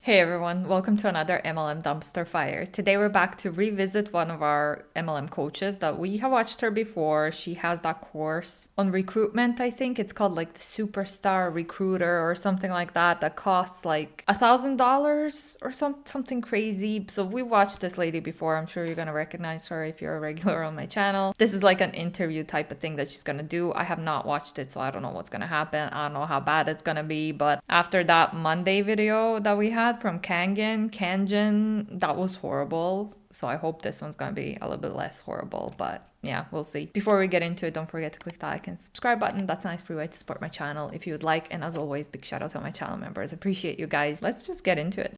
Hey everyone, welcome to another MLM Dumpster Fire. Today we're back to revisit one of our MLM coaches that we have watched her before. She has that course on recruitment, I think. It's called like the Superstar Recruiter or something like that that costs like $1,000 or something crazy. So we watched this lady before. I'm sure you're gonna recognize her if you're a regular on my channel. This is like an interview type of thing that she's gonna do. I have not watched it, so I don't know what's gonna happen. I don't know how bad it's gonna be, but after that Monday video that we had from Kangen, that was horrible. So I hope this one's gonna be a little bit less horrible, but yeah, we'll see. Before we get into it, don't forget to click the like and subscribe button. That's a nice free way to support my channel if you would like. And as always, big shout out to my channel members. Appreciate you guys. Let's just get into it.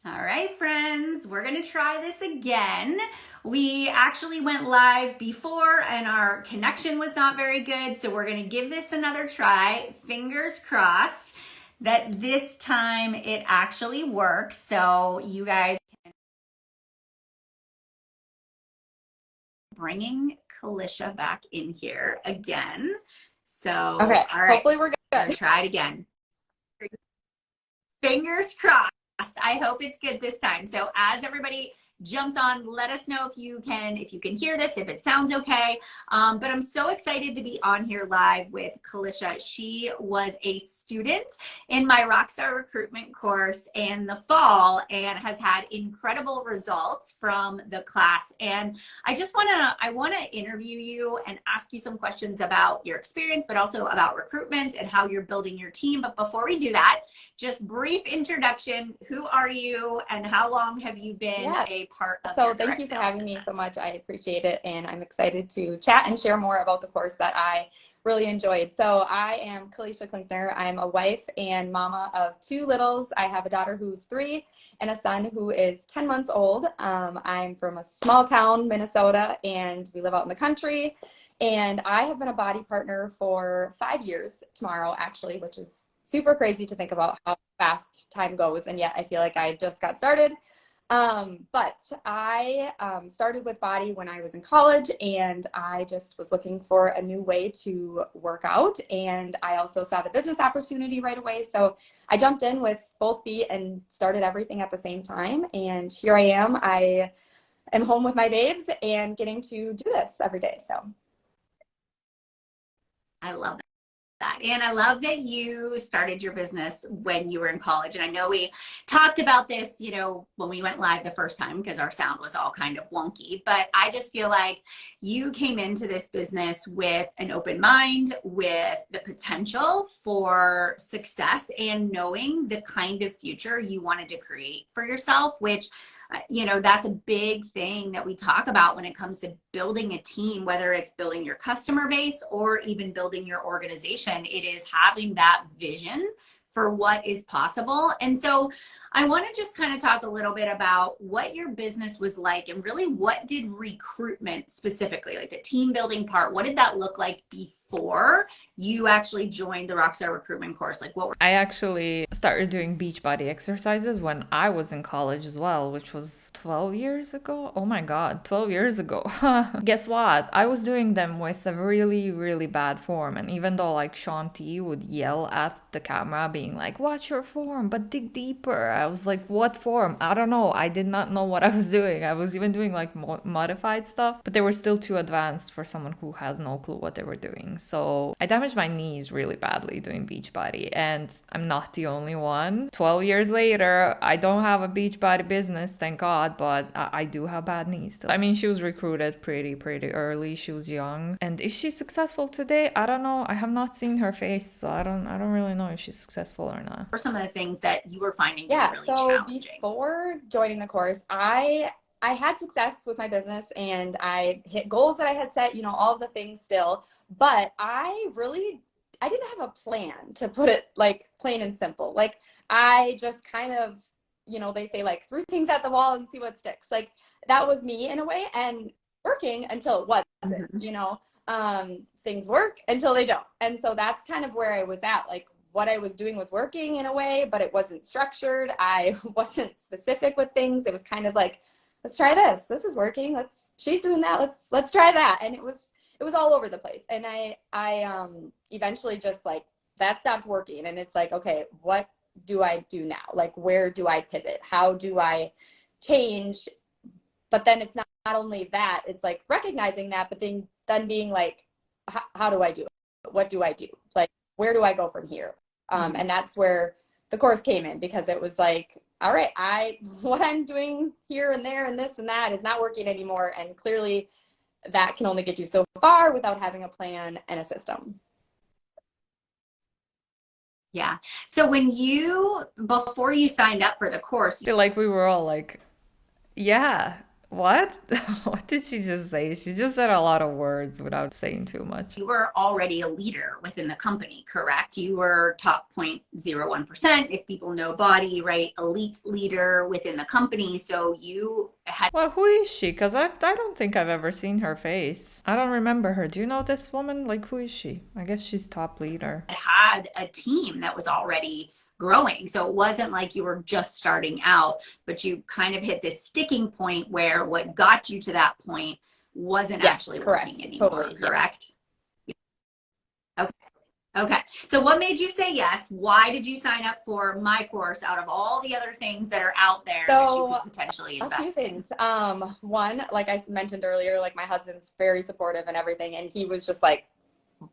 All right, friends, we're going to try this again. We actually went live before and our connection was not very good, so we're going to give this another try. Fingers crossed that this time it actually works, so you guys can. Bringing Kalisha back in here again. So, Okay, all right, hopefully we're good. we're going to try it again. Fingers crossed. I hope it's good this time. So as everybody jumps on, let us know if you can hear this, if it sounds okay. But I'm so excited to be on here live with Kalisha. She was a student in my Rockstar recruitment course in the fall and has had incredible results from the class. And I want to interview you and ask you some questions about your experience, but also about recruitment and how you're building your team. But before we do that, just brief introduction. Who are you and how long have you been a part of your thank you for having business? me so much. I appreciate it. And I'm excited to chat and share more about the course that I really enjoyed. So I am Kalisha Klinkner. I'm a wife and mama of two littles. I have a daughter who's 3 and a son who is 10 months old. I'm from a small town, Minnesota, and we live out in the country. And I have been a body partner for 5 years tomorrow, actually, which is super crazy to think about how fast time goes. And yet I feel like I just got started. But I started with Body when I was in college, and I just was looking for a new way to work out. And I also saw the business opportunity right away. So I jumped in with both feet and started everything at the same time. And here I am. I am home with my babes and getting to do this every day. So I love that. And I love that you started your business when you were in college. And I know we talked about this, when we went live the first time because our sound was all kind of wonky. But I just feel like you came into this business with an open mind, with the potential for success and knowing the kind of future you wanted to create for yourself, which that's a big thing that we talk about when it comes to building a team, whether it's building your customer base or even building your organization. It is having that vision for what is possible. And so I want to just kind of talk a little bit about what your business was like and really what did recruitment specifically, like the team building part, what did that look like before you actually joined the Rockstar recruitment course? Like I actually started doing Beachbody exercises when I was in college as well, which was 12 years ago. Oh my God, 12 years ago. Guess what? I was doing them with a really, really bad form. And even though like Sean T would yell at the camera being like, watch your form, but dig deeper. I was like, what form? I don't know. I did not know what I was doing. I was even doing like modified stuff, but they were still too advanced for someone who has no clue what they were doing. So I damaged my knees really badly doing Beachbody, and I'm not the only one. 12 years later, I don't have a Beachbody business, thank God, but I do have bad knees still. I mean, she was recruited pretty early. She was young, and is she successful today? I don't know. I have not seen her face, so I don't really know if she's successful or not. What were some of the things that you were finding to be really challenging? Before joining the course, I had success with my business and I hit goals that I had set, all of the things still, but I didn't have a plan, to put it like plain and simple. Like I just kind of, they say like threw things at the wall and see what sticks. Like that was me in a way, and working until it wasn't, things work until they don't. And so that's kind of where I was at. Like what I was doing was working in a way, but it wasn't structured. I wasn't specific with things. It was kind of like, let's try this. This is working. She's doing that. Let's try that. And it was all over the place. And I eventually just like that stopped working. And it's like, okay, what do I do now? Like, where do I pivot? How do I change? But then it's not only that, it's like recognizing that, but then being like, how do I do it? What do I do? Like, where do I go from here? And that's where the course came in, because it was like, all right, what I'm doing here and there and this and that is not working anymore. And clearly that can only get you so far without having a plan and a system. Yeah. So before you signed up for the course, I feel like we were all like, yeah, what? What did she just say? She just said a lot of words without saying too much. you were already a leader within the company, correct? You were top 0.01%, if people know Body, right? Elite leader within the company. So you had Well, who is she? Because I don't think I've ever seen her face. I don't remember her. Do you know this woman? Like, who is she? I guess she's top leader. had a team that was already growing. So it wasn't like you were just starting out, but you kind of hit this sticking point where what got you to that point wasn't actually working anymore, totally, correct? Yeah. Okay. Okay. So what made you say yes? Why did you sign up for my course out of all the other things that are out there that you could potentially invest in? A few things. One, like I mentioned earlier, like my husband's very supportive and everything. And he was just like,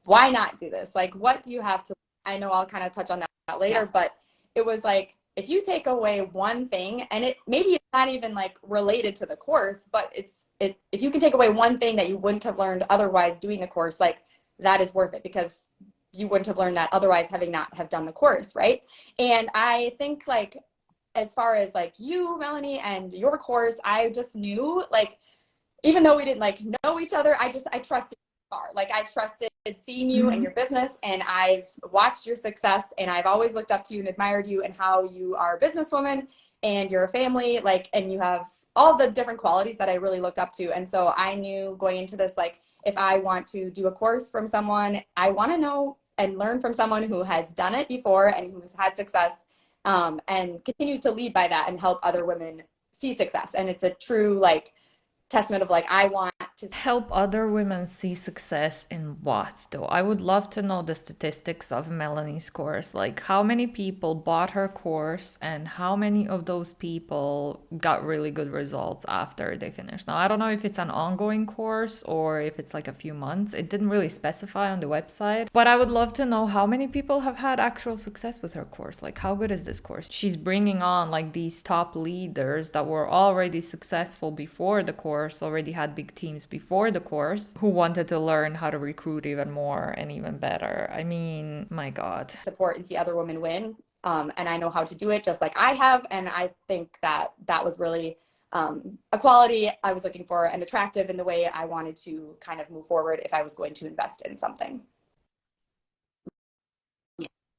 why not do this? Like, what do you have to, I know I'll kind of touch on that later, but it was like, if you take away one thing, and it maybe it's not even like related to the course, but if you can take away one thing that you wouldn't have learned otherwise doing the course, like that is worth it, because you wouldn't have learned that otherwise having not have done the course, right? And I think like, as far as like you, Melanie, and your course, I just knew, like, even though we didn't like know each other, I trusted you. Like, I trusted seeing you and your business, and I've watched your success, and I've always looked up to you and admired you and how you are a businesswoman and you're a family, like, and you have all the different qualities that I really looked up to. And so I knew going into this, like, if I want to do a course from someone, I want to know and learn from someone who has done it before and who's had success, and continues to lead by that and help other women see success. And it's a true, like, testament of like, I want to help other women see success in what though? I would love to know the statistics of Melanie's course, like how many people bought her course and how many of those people got really good results after they finished. Now, I don't know if it's an ongoing course or if it's like a few months. It didn't really specify on the website, but I would love to know how many people have had actual success with her course. Like, how good is this course? She's bringing on like these top leaders that were already successful before the course, already had big teams before the course, who wanted to learn how to recruit even more and even better. I mean, my God. Support and see other women win. And I know how to do it just like I have. And I think that was really a quality I was looking for and attractive in the way I wanted to kind of move forward if I was going to invest in something.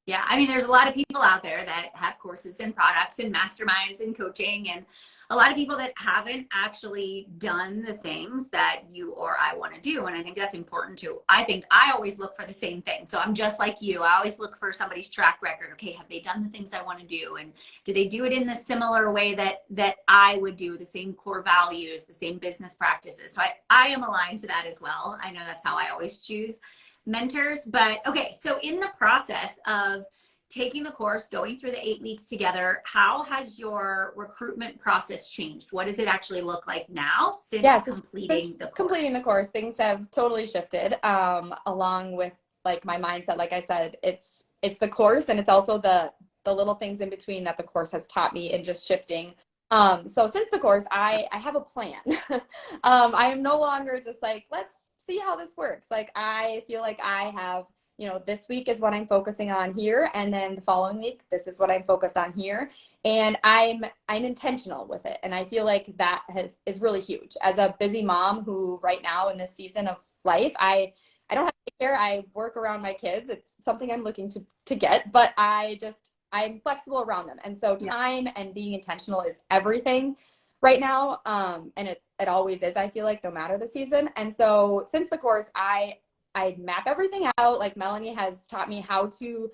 Yeah, I mean, there's a lot of people out there that have courses and products and masterminds and coaching, and a lot of people that haven't actually done the things that you or I want to do. And I think that's important too. I think I always look for the same thing. So I'm just like you. I always look for somebody's track record. Okay, have they done the things I want to do? And do they do it in the similar way that I would do, the same core values, the same business practices? So I am aligned to that as well. I know that's how I always choose mentors. But okay, so in the process of taking the course, going through the 8 weeks together, how has your recruitment process changed? What does it actually look like now since completing the course? Completing the course, things have totally shifted, along with like my mindset. Like I said, it's the course, and it's also the little things in between that the course has taught me and just shifting. So since the course, I have a plan. I am no longer just like, let's see how this works. Like, I feel like I have, this week is what I'm focusing on here, and then the following week, this is what I'm focused on here, and I'm intentional with it. And I feel like that is really huge. As a busy mom who right now in this season of life, I don't have to take care. I work around my kids. It's something I'm looking to get, but I'm flexible around them. And so time and being intentional is everything right now. And it always is, I feel like, no matter the season. And so since the course, I map everything out. Like, Melanie has taught me how to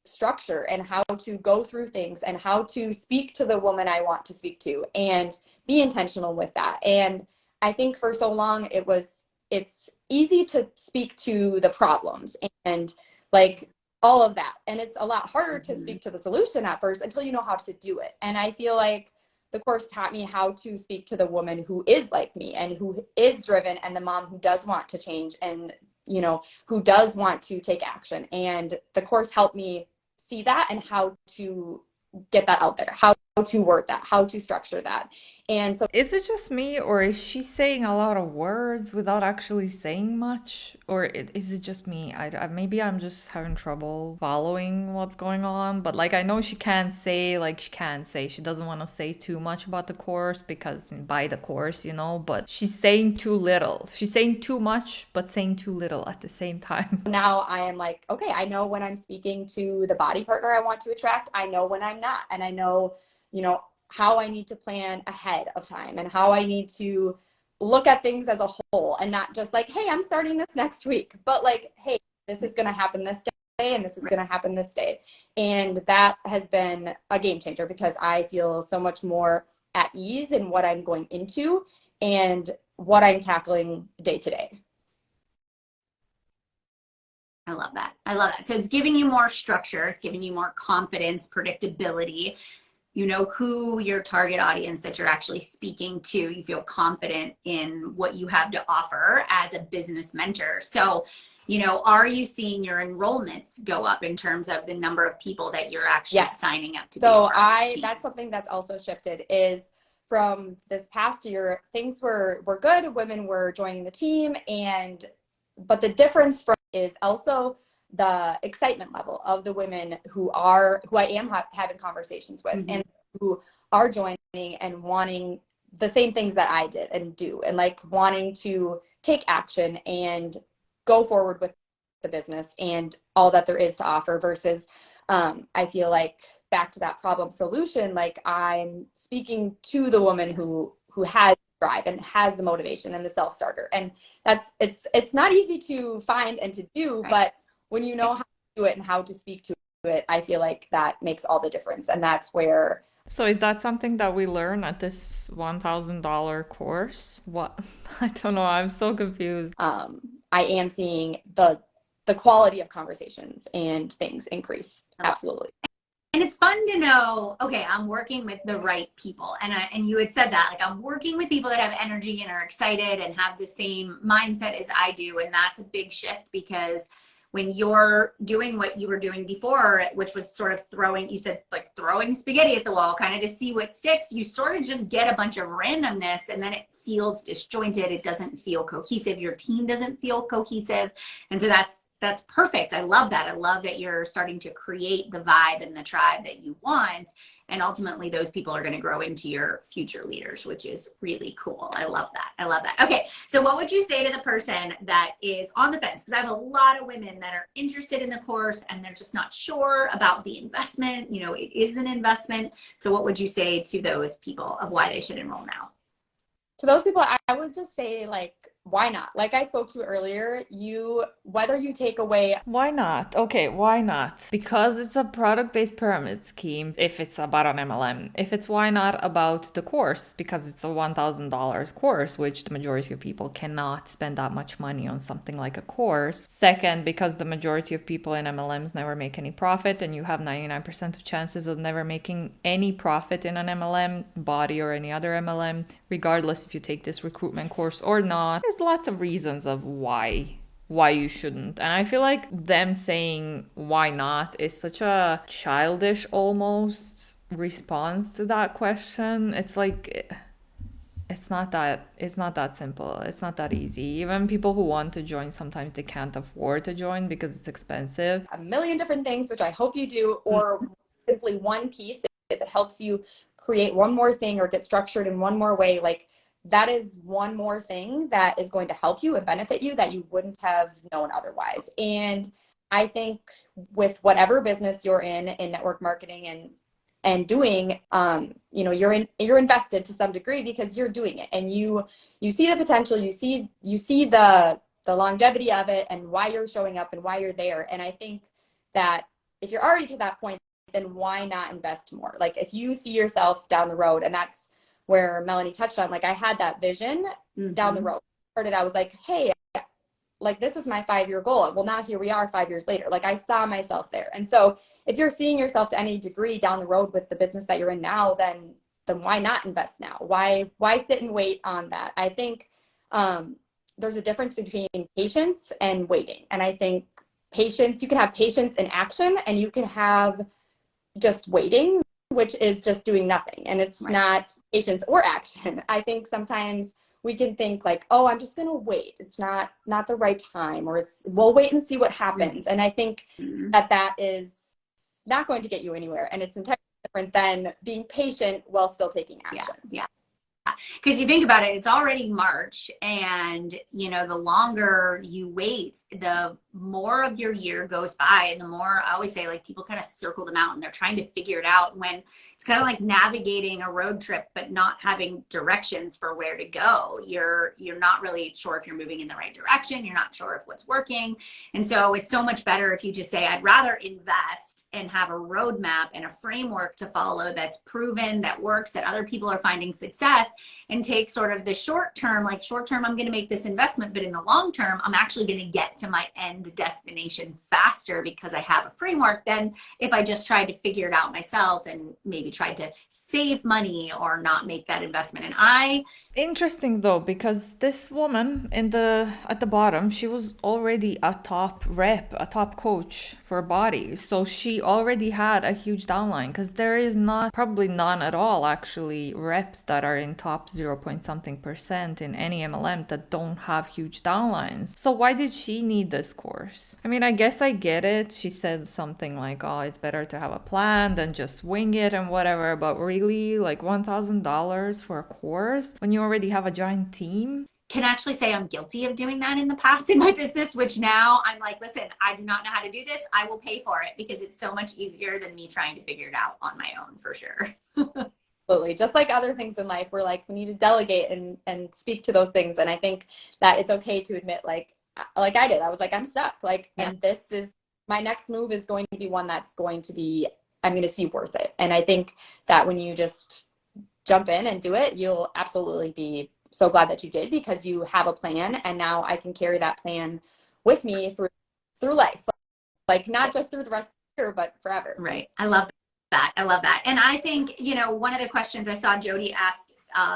structure and how to go through things and how to speak to the woman I want to speak to and be intentional with that. And I think for so long it's easy to speak to the problems and like all of that. And it's a lot harder to speak to the solution at first until you know how to do it. And I feel like the course taught me how to speak to the woman who is like me and who is driven, and the mom who does want to change and, you know, who does want to take action. And the course helped me see that and how to get that out there, how to word that, how to structure that. And so is it just me, or is she saying a lot of words without actually saying much? Or is it just me? Maybe I'm just having trouble following what's going on. But like, I know she can't say, she doesn't want to say too much about the course because by the course, you know, but she's saying too little. She's saying too much, but saying too little at the same time. now I am like, okay, I know when I'm speaking to the body partner I want to attract. I know when I'm not. And I know, you know, how I need to plan ahead of time and how I need to look at things as a whole and not just like, hey, I'm starting this next week, but like, hey, this is going to happen this day and this is going to happen this day. And that has been a game changer because I feel so much more at ease in what I'm going into and what I'm tackling day to day. I love that. I love that. So it's giving you more structure. It's giving you more confidence, predictability. You know who your target audience that you're actually speaking to. You feel confident in what you have to offer as a business mentor. So, you know, are you seeing your enrollments go up in terms of the number of people that you're actually signing up to? So that's something that's also shifted is from this past year, things were good. Women were joining the team, but the difference is also the excitement level of the women who I am having conversations with and who are joining and wanting the same things that I did and do, and like wanting to take action and go forward with the business and all that there is to offer versus I feel like back to that problem solution, like I'm speaking to the woman who has drive and has the motivation and the self-starter. And it's not easy to find and to do, but when you know how to do it and how to speak to it, I feel like that makes all the difference. And that's where. So is that something that we learn at this $1,000 course? What? I don't know. I'm so confused. I am seeing the quality of conversations and things increase. Absolutely. And it's fun to know, okay, I'm working with the right people. And you had said that, like, I'm working with people that have energy and are excited and have the same mindset as I do. And that's a big shift because when you're doing what you were doing before, which was sort of throwing spaghetti at the wall, kind of to see what sticks, you sort of just get a bunch of randomness and then it feels disjointed. It doesn't feel cohesive. Your team doesn't feel cohesive. And so that's perfect. I love that. I love that you're starting to create the vibe and the tribe that you want. And ultimately those people are going to grow into your future leaders, which is really cool. I love that. I love that. Okay. So what would you say to the person that is on the fence? Because I have a lot of women that are interested in the course and they're just not sure about the investment. You know, it is an investment. So what would you say to those people of why they should enroll now? To those people, I would just say, like, why not? Like I spoke to earlier, whether you take away. Why not? Okay, why not? Because it's a product-based pyramid scheme if it's about an MLM. If it's why not about the course, because it's a $1,000 course, which the majority of people cannot spend that much money on something like a course. Second, because the majority of people in MLMs never make any profit and you have 99% of chances of never making any profit in an MLM, body or any other MLM, regardless if you take this recruitment course or not. There's lots of reasons of why you shouldn't. And I feel like them saying why not is such a childish almost response to that question. It's like it's not that simple. It's not that easy. Even people who want to join, sometimes they can't afford to join because it's expensive. A million different things, which I hope you do, or simply one piece if it helps you create one more thing or get structured in one more way, like that is one more thing that is going to help you and benefit you that you wouldn't have known otherwise. And I think with whatever business you're in network marketing and doing, you know, you're invested to some degree because you're doing it and you see the potential, you see the longevity of it and why you're showing up and why you're there. And I think that if you're already to that point, then why not invest more? Like if you see yourself down the road, and that's where Melanie touched on, like I had that vision down the road. I was like, hey, like, this is my 5-year goal. Well, now here we are 5 years later. Like, I saw myself there. And so if you're seeing yourself to any degree down the road with the business that you're in now, then why not invest now? Why sit and wait on that? I think there's a difference between patience and waiting. And I think patience, you can have patience in action, and you can have just waiting, which is just doing nothing. And it's not patience or action. I think sometimes we can think like, oh, I'm just going to wait. It's not the right time, or we'll wait and see what happens. And I think that is not going to get you anywhere. And it's entirely different than being patient while still taking action. Yeah. Because you think about it, it's already March, and the longer you wait, the more of your year goes by, and the more, I always say, like, people kind of circle the mountain. They're trying to figure it out, when it's kind of like navigating a road trip but not having directions for where to go. You're not really sure if you're moving in the right direction. You're not sure if what's working. And so it's so much better if you just say, I'd rather invest and have a roadmap and a framework to follow that's proven, that works, that other people are finding success, and take sort of the short term, I'm going to make this investment, but in the long term, I'm actually going to get to my end destination faster because I have a framework, than if I just tried to figure it out myself and maybe tried to save money or not make that investment. And interesting though, because this woman at the bottom, she was already a top rep, a top coach for Body. So she already had a huge downline, because there is probably none at all actually reps that are in top 0 point something% in any MLM that don't have huge downlines. So why did she need this course? I mean, I guess I get it. She said something like, oh, it's better to have a plan than just wing it and whatever. But really, like $1,000 for a course when you already have a giant team? Can actually say I'm guilty of doing that in the past in my business, which now I'm like, listen, I do not know how to do this. I will pay for it, because it's so much easier than me trying to figure it out on my own, for sure. Absolutely. Just like other things in life, we're like, we need to delegate and speak to those things. And I think that it's okay to admit, like I did, I was like, I'm stuck. And this is, my next move is going to be one that's going to be, I'm going to see worth it. And I think that when you just jump in and do it, you'll absolutely be so glad that you did, because you have a plan, and now I can carry that plan with me through life, like not just through the rest of the year, but forever. Right. I love that. And I think, one of the questions I saw Jody asked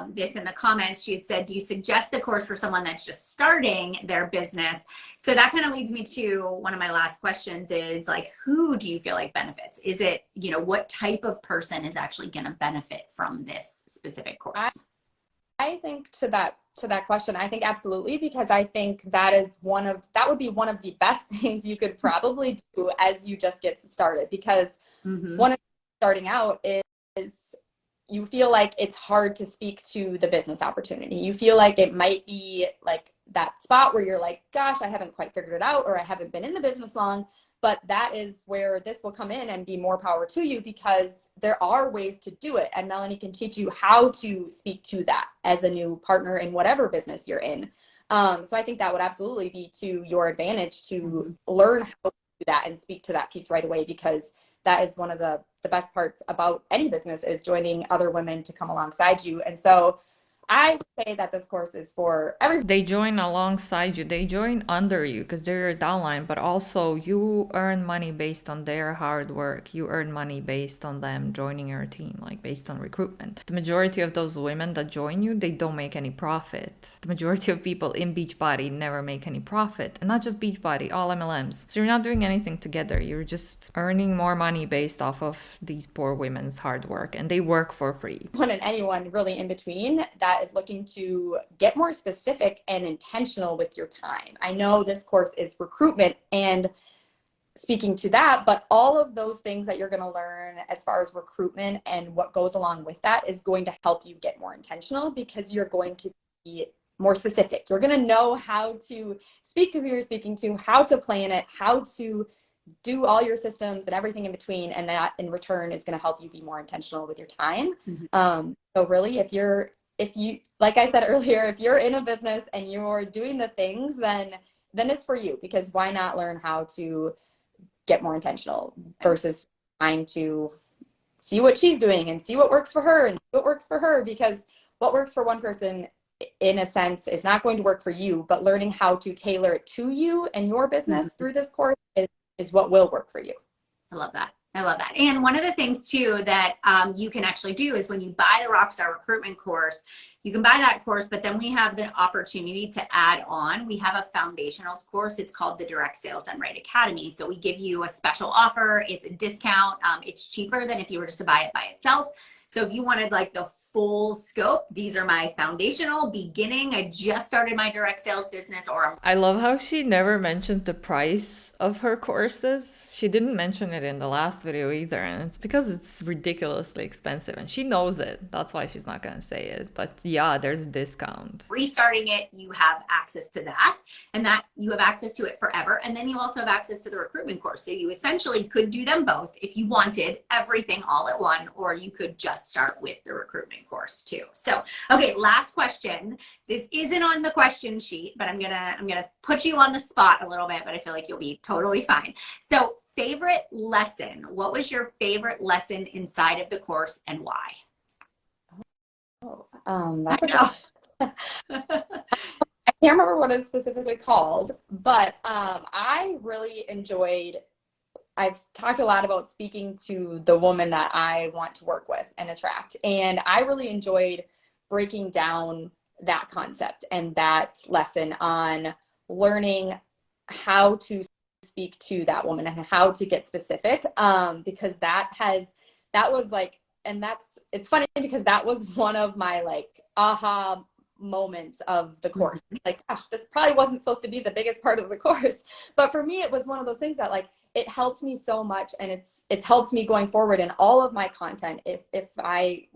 this in the comments, she had said, do you suggest the course for someone that's just starting their business? So that kind of leads me to one of my last questions is, like, who do you feel like benefits? Is it, what type of person is actually going to benefit from this specific course? I think to that question, I think absolutely, because I think that would be one of the best things you could probably do as you just get started, because one of starting out is you feel like it's hard to speak to the business opportunity. You feel like it might be like that spot where you're like, gosh, I haven't quite figured it out, or I haven't been in the business long. But that is where this will come in and be more power to you, because there are ways to do it. And Melanie can teach you how to speak to that as a new partner in whatever business you're in. So I think that would absolutely be to your advantage to learn how to do that and speak to that piece right away, because that is one of the best parts about any business, is joining other women to come alongside you. And so I would say that this course is for everyone. They join alongside you. They join under you because they're your downline, but also you earn money based on their hard work. You earn money based on them joining your team, like based on recruitment. The majority of those women that join you, they don't make any profit. The majority of people in Beachbody never make any profit. And not just Beachbody, all MLMs. So you're not doing anything together. You're just earning more money based off of these poor women's hard work, and they work for free. And anyone really in between that is looking to get more specific and intentional with your time. I know this course is recruitment and speaking to that, but all of those things that you're going to learn as far as recruitment and what goes along with that is going to help you get more intentional, because you're going to be more specific. You're going to know how to speak to who you're speaking to, how to plan it, how to do all your systems and everything in between, and that in return is going to help you be more intentional with your time. So really, if you, like I said earlier, if you're in a business and you're doing the things, then it's for you, because why not learn how to get more intentional versus trying to see what she's doing and see what works for her and see what works for her, because what works for one person in a sense is not going to work for you, but learning how to tailor it to you and your business through this course is what will work for you. I love that. I love that. And one of the things too that you can actually do is when you buy the Rockstar Recruitment course, you can buy that course, but then we have the opportunity to add on. We have a foundationals course. It's called the Direct Sales and Right Academy. So we give you a special offer. It's a discount. It's cheaper than if you were just to buy it by itself. So if you wanted like the full scope, these are my foundational beginning. I just started my direct sales business, or I love how she never mentions the price of her courses. She didn't mention it in the last video either, and it's because it's ridiculously expensive and she knows it. That's why she's not gonna say it. But yeah, there's a discount. restarting it, you have access to that, and that you have access to it forever. And then you also have access to the recruitment course. So you essentially could do them both if you wanted everything all at one, or you could just start with the recruitment course too. So, okay, last question. This isn't on the question sheet, but I'm gonna put you on the spot a little bit, but I feel like you'll be totally fine. So, favorite lesson. What was your favorite lesson inside of the course and why? That's I can't remember what it's specifically called, but I really enjoyed. I've talked a lot about speaking to the woman that I want to work with and attract. And I really enjoyed breaking down that concept and that lesson on learning how to speak to that woman and how to get specific. Because it's funny because that was one of my like aha moments of the course. Like, gosh, this probably wasn't supposed to be the biggest part of the course. But for me, it was one of those things that like, it helped me so much, and it's helped me going forward in all of my content. If I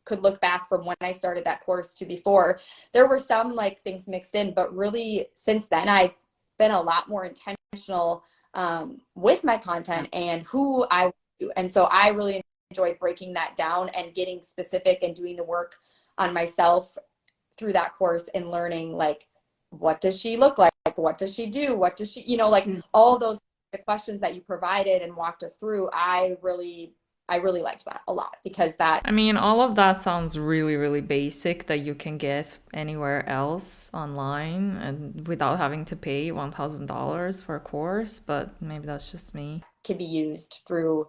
could look back from when I started that course to before, there were some like things mixed in, but really since then I've been a lot more intentional with my content and who I do. And so I really enjoyed breaking that down and getting specific and doing the work on myself through that course and learning like, what does she look like? What does she do? What does she, like all those the questions that you provided and walked us through, I really liked that a lot because I mean, all of that sounds really, really basic that you can get anywhere else online and without having to pay $1,000 for a course, but maybe that's just me. Can be used through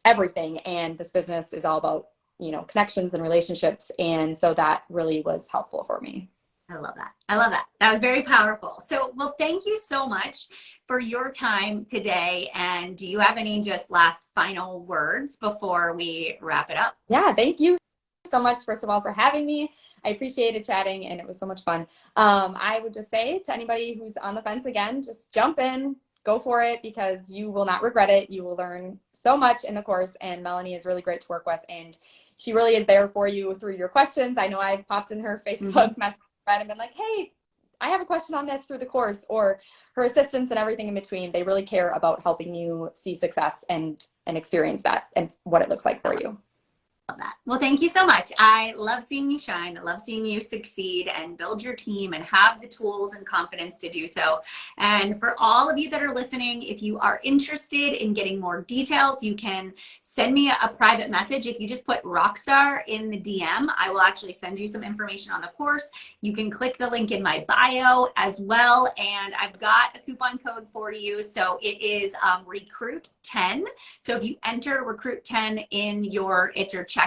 everything. And this business is all about, connections and relationships. And so that really was helpful for me. I love that. I love that. That was very powerful. So, well, thank you so much for your time today. And do you have any just last final words before we wrap it up? Yeah, thank you so much, first of all, for having me. I appreciated chatting and it was so much fun. I would just say to anybody who's on the fence again, just jump in, go for it because you will not regret it. You will learn so much in the course, and Melanie is really great to work with. And she really is there for you through your questions. I know I've popped in her Facebook message and been like, hey, I have a question on this through the course, or her assistants and everything in between. They really care about helping you see success and experience that and what it looks like for you. Love that. Well, thank you so much. I love seeing you shine. I love seeing you succeed and build your team and have the tools and confidence to do so. And for all of you that are listening, if you are interested in getting more details, you can send me a private message. If you just put Rockstar in the DM, I will actually send you some information on the course. You can click the link in my bio as well. And I've got a coupon code for you. So it is recruit10. So if you enter recruit10 in your checkout,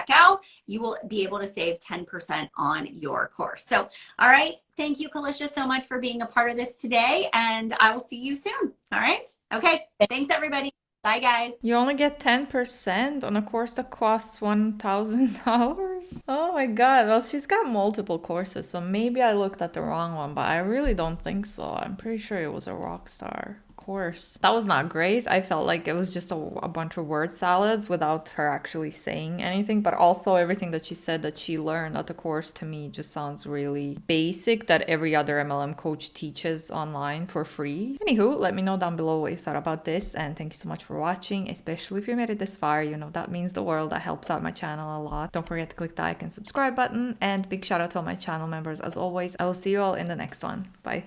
you will be able to save 10% on your course. So, all right. Thank you, Kalisha, so much for being a part of this today. And I will see you soon. All right. Okay. Thanks, everybody. Bye, guys. You only get 10% on a course that costs $1,000? Oh my God. Well, she's got multiple courses, so maybe I looked at the wrong one, but I really don't think so. I'm pretty sure it was a Rockstar course. That was not great. I felt like it was just a bunch of word salads without her actually saying anything, but also everything that she said that she learned at the course to me just sounds really basic that every other MLM coach teaches online for free. Anywho, let me know down below what you thought about this, and thank you so much for watching, especially if you made it this far. That means the world. That helps out my channel a lot. Don't forget to click the like and subscribe button, and big shout out to all my channel members as always. I will see you all in the next one. Bye.